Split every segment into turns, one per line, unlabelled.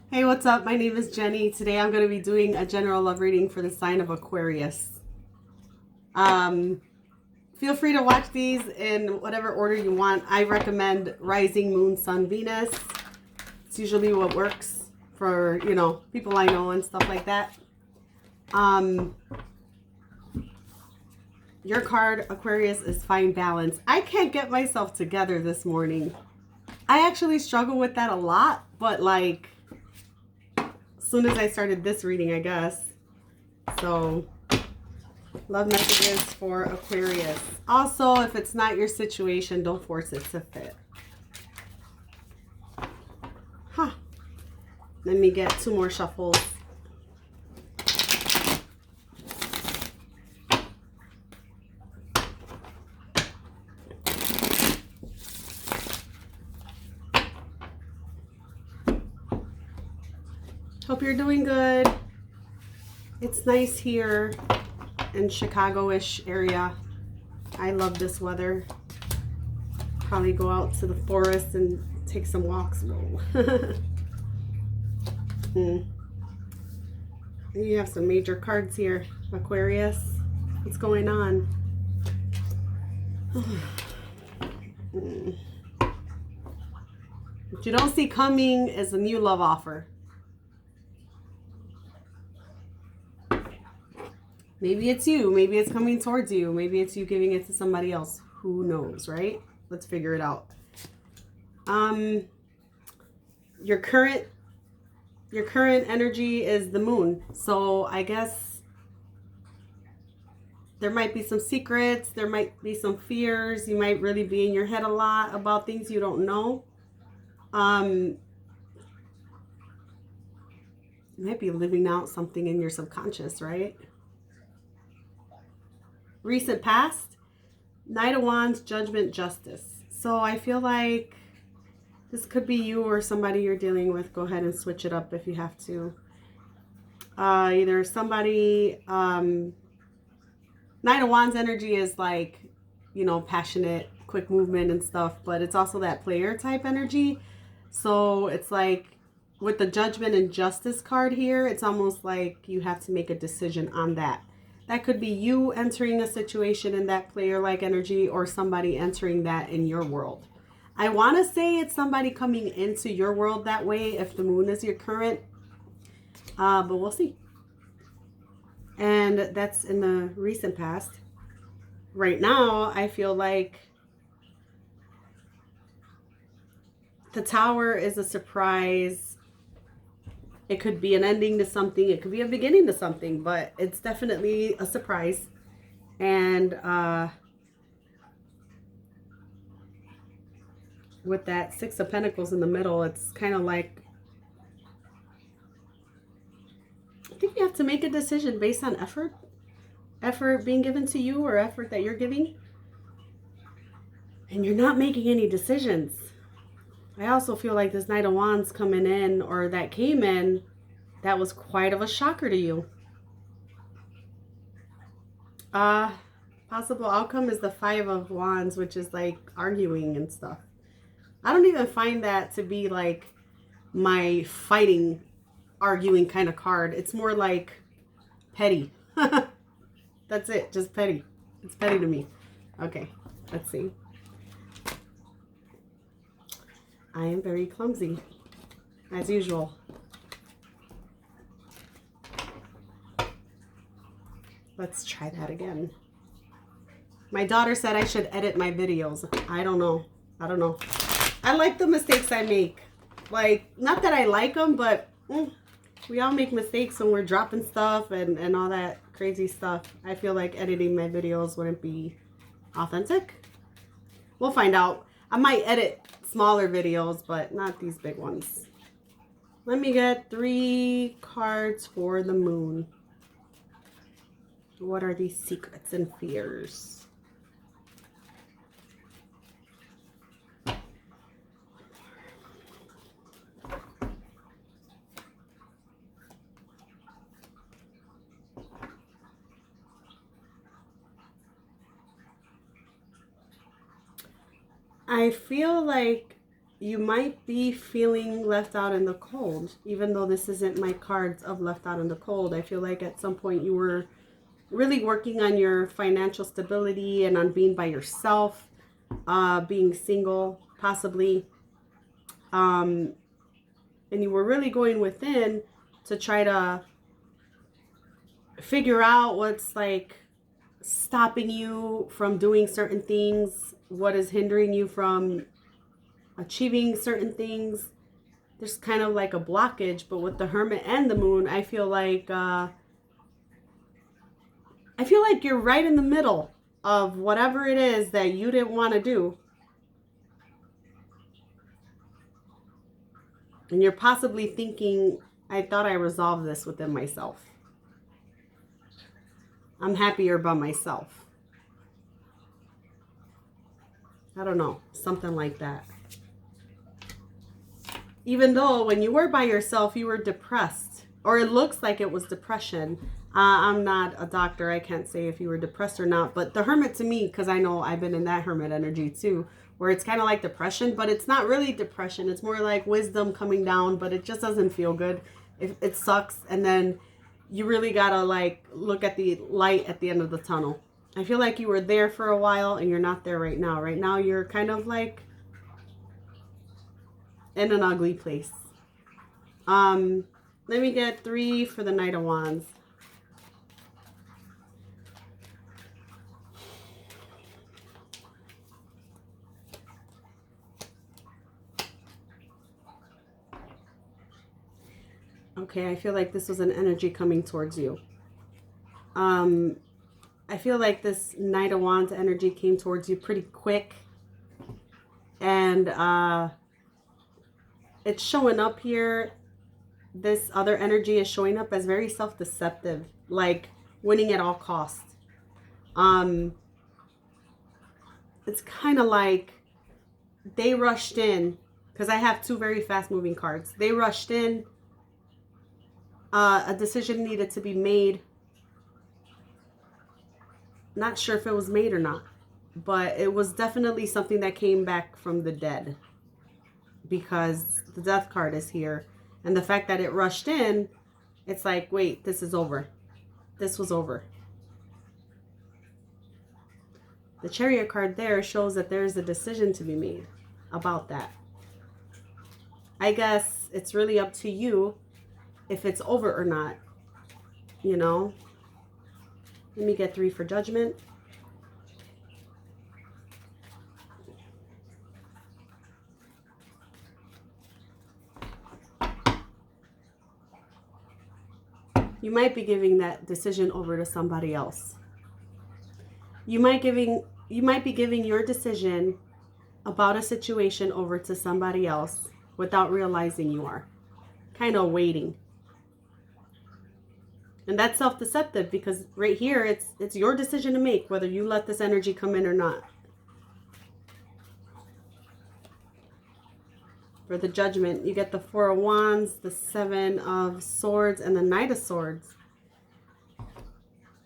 Hey, what's up? My name is Jenny. Today I'm going to be doing a general love reading for the sign of Aquarius. Um, Feel free to watch these in whatever order you want. I recommend Rising Moon, Sun, Venus. It's usually what works for, people I know and stuff like that. Your card, Aquarius, is Find Balance. I can't get myself together this morning. I actually struggle with that a lot, but like, as soon as I started this reading, I guess. So, love messages for Aquarius. Also, if it's not your situation, don't force it to fit. Huh. Let me get 2 more shuffles. Hope you're doing good. It's nice here in Chicago-ish area. I love this weather. Probably go out to the forest and take some walks. You have some major cards here, Aquarius. What's going on? What you don't see coming is a new love offer. Maybe it's you. Maybe it's coming towards you. Maybe it's you giving it to somebody else. Who knows, right? Let's figure it out. Your current energy is the moon. So I guess there might be some secrets. There might be some fears. You might really be in your head a lot about things you don't know. You might be living out something in your subconscious, right? Recent past, Knight of Wands, Judgment, Justice. So I feel like this could be you or somebody you're dealing with. Go ahead and switch it up if you have to. Either somebody, Knight of Wands energy is like, passionate, quick movement and stuff, but it's also that player type energy. So it's like with the Judgment and Justice card here, it's almost like you have to make a decision on that. That could be you entering a situation in that player-like energy or somebody entering that in your world. I want to say it's somebody coming into your world that way if the moon is your current, but we'll see. And that's in the recent past. Right now, I feel like the Tower is a surprise. It could be an ending to something. It could be a beginning to something, but it's definitely a surprise. And with that 6 of Pentacles in the middle, it's kind of like, I think you have to make a decision based on effort. Effort being given to you or effort that you're giving. And you're not making any decisions. I also feel like this Knight of Wands coming in, or that came in, that was quite of a shocker to you. Possible outcome is the 5 of Wands, which is like arguing and stuff. I don't even find that to be like my fighting, arguing kind of card. It's more like petty. That's it, just petty. It's petty to me. Okay, let's see. I am very clumsy, as usual. Let's try that again. My daughter said I should edit my videos. I don't know. I like the mistakes I make. Like, not that I like them, but we all make mistakes when we're dropping stuff and all that crazy stuff. I feel like editing my videos wouldn't be authentic. We'll find out. I might edit smaller videos, but not these big ones. Let me get 3 cards for the moon. What are these secrets and fears? I feel like you might be feeling left out in the cold, even though this isn't my cards of left out in the cold. I feel like at some point you were really working on your financial stability and on being by yourself, being single, possibly. And you were really going within to try to figure out what's like stopping you from doing certain things, what is hindering you from achieving certain things. There's kind of like a blockage, but with the Hermit and the Moon, I feel like you're right in the middle of whatever it is that you didn't want to do. And you're possibly thinking, I thought I resolved this within myself. I'm happier by myself. I don't know, something like that. Even though when you were by yourself, you were depressed, or it looks like it was depression. I'm not a doctor. I can't say if you were depressed or not, but the Hermit to me, because I know I've been in that Hermit energy too, where it's kind of like depression, but it's not really depression. It's more like wisdom coming down, but it just doesn't feel good. It sucks. And then you really gotta like look at the light at the end of the tunnel. I feel like you were there for a while and you're not there right now. Right now you're kind of like in an ugly place. Let me get 3 for the Knight of Wands. Okay, I feel like this was an energy coming towards you. I feel like this Knight of Wands energy came towards you pretty quick. And it's showing up here. This other energy is showing up as very self-deceptive, like winning at all costs. It's kind of like they rushed in, because I have 2 very fast-moving cards. They rushed in. A decision needed to be made. Not sure if it was made or not, but it was definitely something that came back from the dead, because the Death card is here. And the fact that it rushed in, it's like, wait, this is over. This was over. The Chariot card there shows that there is a decision to be made about that. I guess it's really up to you if it's over or not, you know. Let me get 3 for Judgment. You might be giving that decision over to somebody else. You might be giving your decision about a situation over to somebody else without realizing you are. Kind of waiting. And that's self-deceptive, because right here it's your decision to make whether you let this energy come in or not. For the Judgment, you get the 4 of Wands, the 7 of Swords, and the Knight of Swords.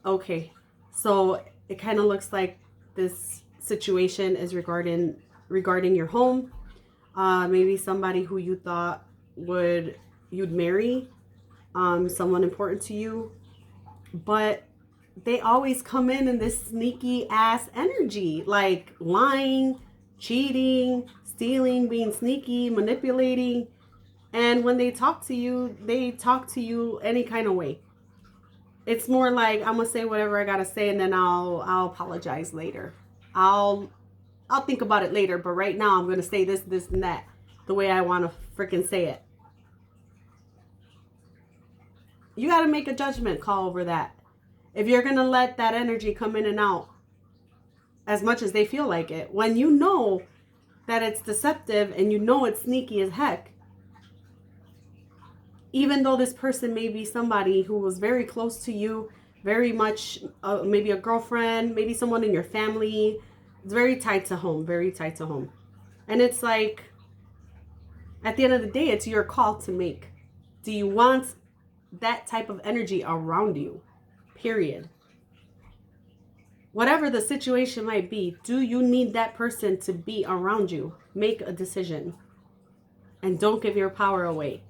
Okay, so it kind of looks like this situation is regarding your home. Maybe somebody who you thought you'd marry, someone important to you, but they always come in this sneaky ass energy, like lying, cheating, stealing, being sneaky, manipulating. And when they talk to you any kind of way. It's more like, I'm gonna say whatever I gotta say, and then I'll apologize later. I'll think about it later, but right now I'm gonna say this, and that, the way I want to freaking say it. You gotta make a judgment call over that. If you're gonna let that energy come in and out as much as they feel like it, when you know that it's deceptive and you know it's sneaky as heck, even though this person may be somebody who was very close to you, very much, maybe a girlfriend, maybe someone in your family, it's very tied to home, very tied to home. And it's like, at the end of the day, it's your call to make. Do you want that type of energy around you? Period. Whatever the situation might be, do you need that person to be around you? Make a decision. And don't give your power away.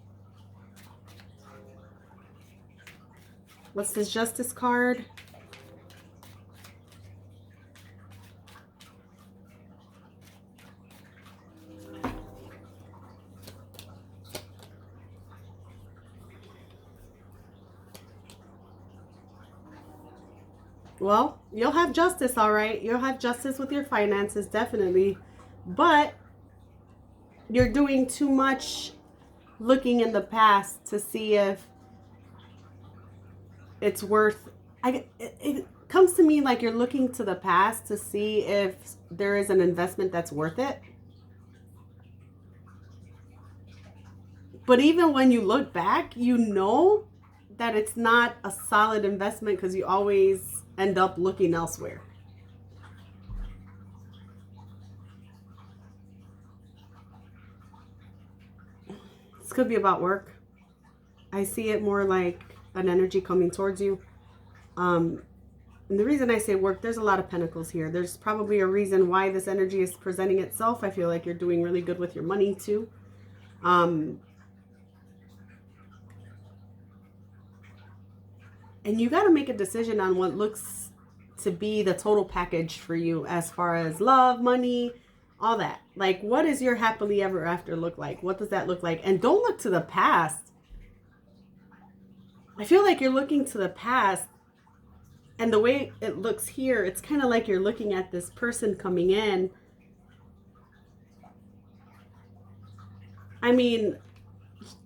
What's this Justice card? Well, you'll have justice, all right. You'll have justice with your finances, definitely. But you're doing too much looking in the past to see if it's worth... it comes to me like you're looking to the past to see if there is an investment that's worth it. But even when you look back, you know that it's not a solid investment because you always end up looking elsewhere. This could be about work. I see it more like an energy coming towards you. And the reason I say work, there's a lot of pentacles here. There's probably a reason why this energy is presenting itself. I feel like you're doing really good with your money too. And you got to make a decision on what looks to be the total package for you as far as love, money, all that. Like, what does your happily ever after look like? What does that look like? And don't look to the past. I feel like you're looking to the past, and the way it looks here, it's kind of like you're looking at this person coming in. I mean,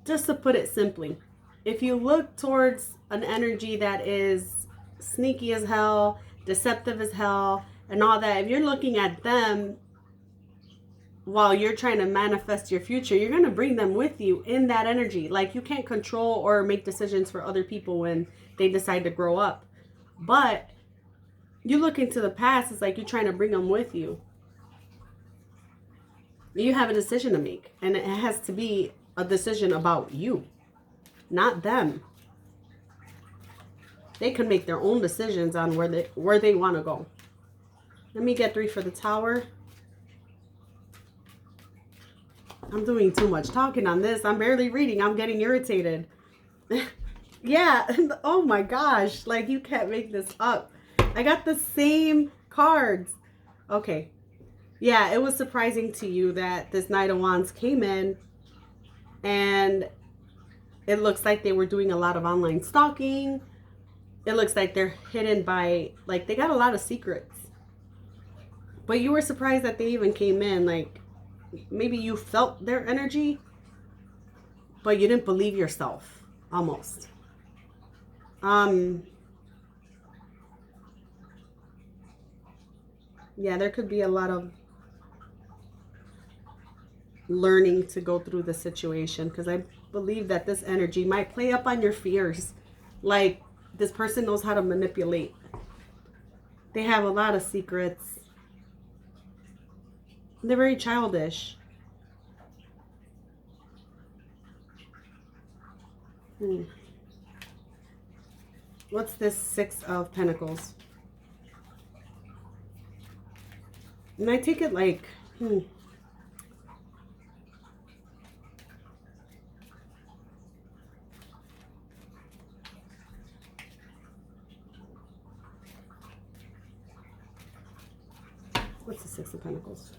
just to put it simply, if you look towards an energy that is sneaky as hell, deceptive as hell, and all that, if you're looking at them while you're trying to manifest your future, you're going to bring them with you in that energy. Like, you can't control or make decisions for other people when they decide to grow up. But you look into the past, it's like you're trying to bring them with you. You have a decision to make, and it has to be a decision about you, not them. They can make their own decisions on where they want to go. Let me get 3 for the Tower. I'm doing too much talking on this. I'm barely reading. I'm getting irritated. Yeah. Oh my gosh. Like, you can't make this up. I got the same cards. Okay. Yeah, it was surprising to you that this Knight of Wands came in, and it looks like they were doing a lot of online stalking. It looks like they're hidden by, like, they got a lot of secrets. But you were surprised that they even came in. Like, maybe you felt their energy, but you didn't believe yourself, almost. Yeah, there could be a lot of learning to go through the situation, because I believe that this energy might play up on your fears. Like, this person knows how to manipulate. They have a lot of secrets. They're very childish. What's this 6 of Pentacles? And I take it like, what's the 6 of Pentacles?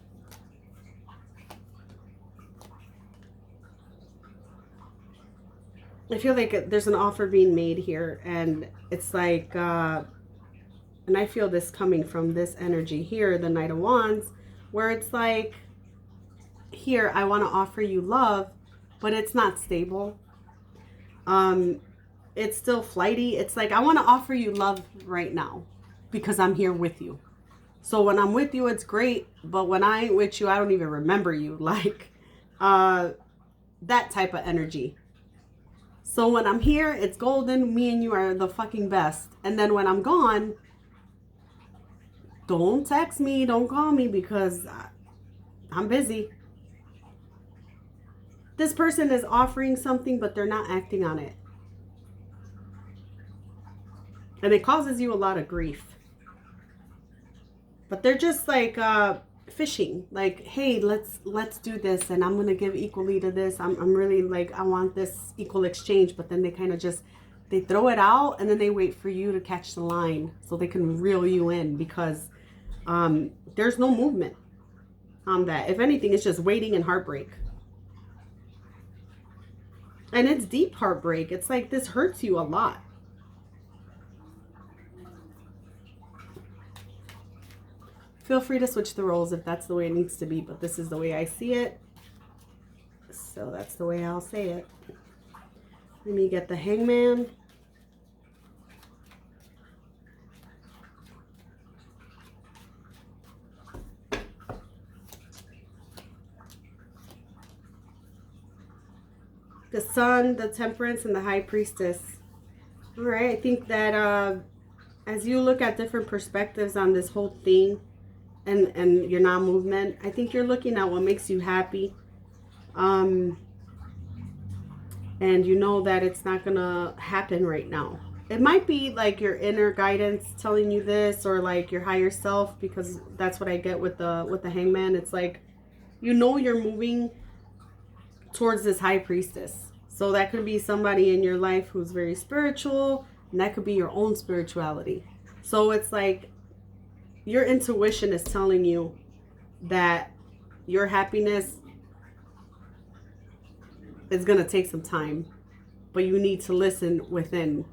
I feel like there's an offer being made here, and it's like, and I feel this coming from this energy here, the Knight of Wands, where it's like, here, I want to offer you love, but it's not stable. It's still flighty. It's like, I want to offer you love right now because I'm here with you. So when I'm with you, it's great, but when I ain't with you, I don't even remember you. Like, that type of energy. So when I'm here, it's golden. Me and you are the fucking best. And then when I'm gone, don't text me, don't call me, because I'm busy. This person is offering something, but they're not acting on it. And it causes you a lot of grief. But they're just like, fishing, like, hey, let's do this, and I'm gonna give equally to this. I'm really like, I want this equal exchange, but then they kind of just, they throw it out and then they wait for you to catch the line so they can reel you in, because there's no movement on that. If anything, it's just waiting and heartbreak. And it's deep heartbreak. It's like, this hurts you a lot. Feel free to switch the roles if that's the way it needs to be, but this is the way I see it. So that's the way I'll say it. Let me get the Hangman. The Sun, the Temperance, and the High Priestess. All right, I think that as you look at different perspectives on this whole thing and your non-movement, I think you're looking at what makes you happy. And you know that it's not gonna happen right now. It might be like your inner guidance telling you this, or like your higher self, because that's what I get with the Hangman. It's like, you know, you're moving towards this High Priestess. So that could be somebody in your life who's very spiritual, and that could be your own spirituality. So it's like your intuition is telling you that your happiness is going to take some time, but you need to listen within,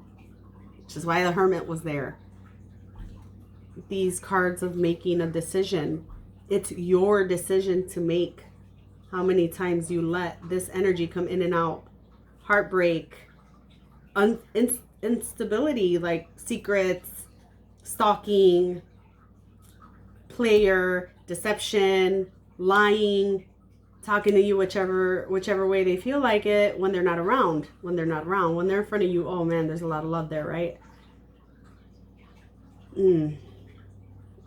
which is why the Hermit was there. These cards of making a decision. It's your decision to make. How many times you let this energy come in and out. Heartbreak, instability, like secrets, stalking, player, deception, lying, talking to you whichever way they feel like it when they're not around. When they're in front of you, oh man, there's a lot of love there, right?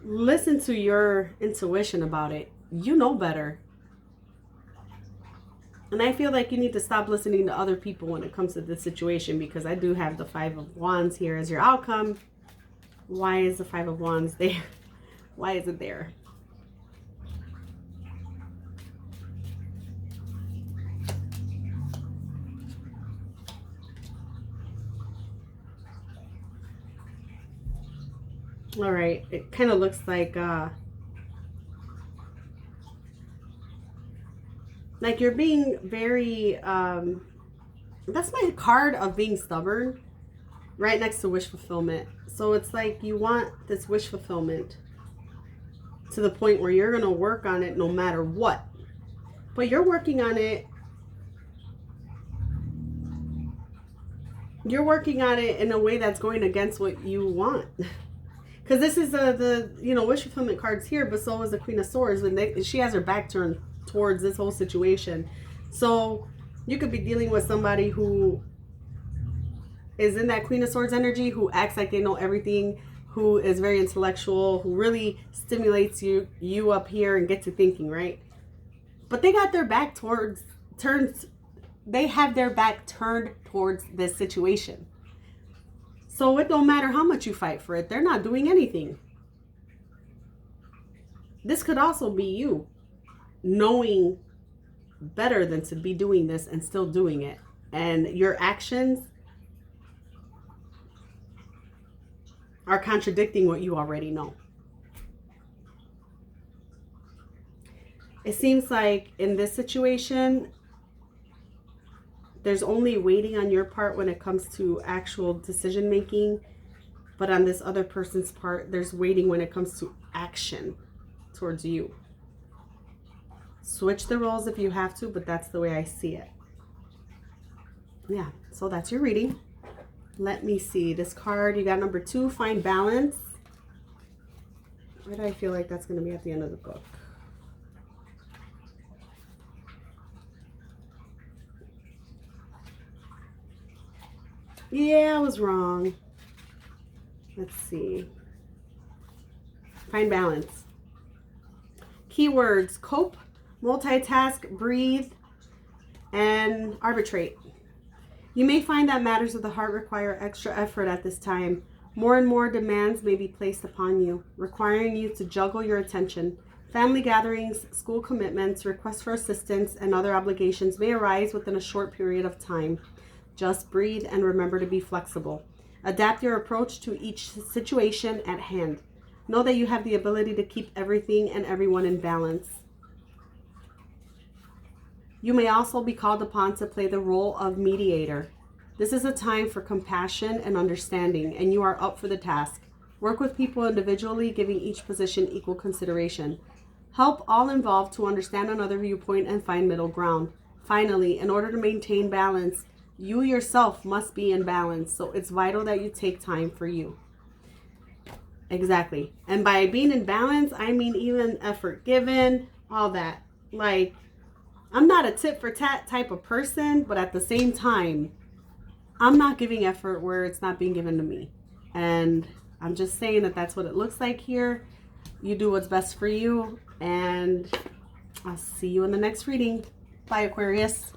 Listen to your intuition about it. You know better. And I feel like you need to stop listening to other people when it comes to this situation, because I do have the Five of Wands here as your outcome. Why is the Five of Wands there? Why is it there? All right, it kind of looks like you're being very, that's my card of being stubborn, right next to wish fulfillment. So it's like you want this wish fulfillment to the point where you're going to work on it no matter what. But you're working on it. You're working on it in a way that's going against what you want. Because this is the wish fulfillment cards here, but so is the Queen of Swords, and she has her back turned towards this whole situation. So you could be dealing with somebody who is in that Queen of Swords energy, who acts like they know everything, who is very intellectual, who really stimulates you up here and gets you thinking, right? But they got their back they have their back turned towards this situation. So it don't matter how much you fight for it, they're not doing anything. This could also be you knowing better than to be doing this and still doing it. And your actions are contradicting what you already know. It seems like in this situation, there's only waiting on your part when it comes to actual decision making. But on this other person's part, there's waiting when it comes to action towards you. Switch the roles if you have to, but that's the way I see it. Yeah, so that's your reading. Let me see. This card, you got number 2, find balance. Where do I feel like that's going to be at the end of the book? Yeah, I was wrong. Let's see. Find balance. Keywords: cope, multitask, breathe, and arbitrate. You may find that matters of the heart require extra effort at this time. More and more demands may be placed upon you, requiring you to juggle your attention. Family gatherings, school commitments, requests for assistance, and other obligations may arise within a short period of time. Just breathe and remember to be flexible. Adapt your approach to each situation at hand. Know that you have the ability to keep everything and everyone in balance. You may also be called upon to play the role of mediator. This is a time for compassion and understanding, and you are up for the task. Work with people individually, giving each position equal consideration. Help all involved to understand another viewpoint and find middle ground. Finally, in order to maintain balance, you yourself must be in balance, so it's vital that you take time for you. Exactly. And by being in balance, I mean even effort given, all that. Like, I'm not a tit for tat type of person, but at the same time, I'm not giving effort where it's not being given to me. And I'm just saying that that's what it looks like here. You do what's best for you, and I'll see you in the next reading. Bye, Aquarius.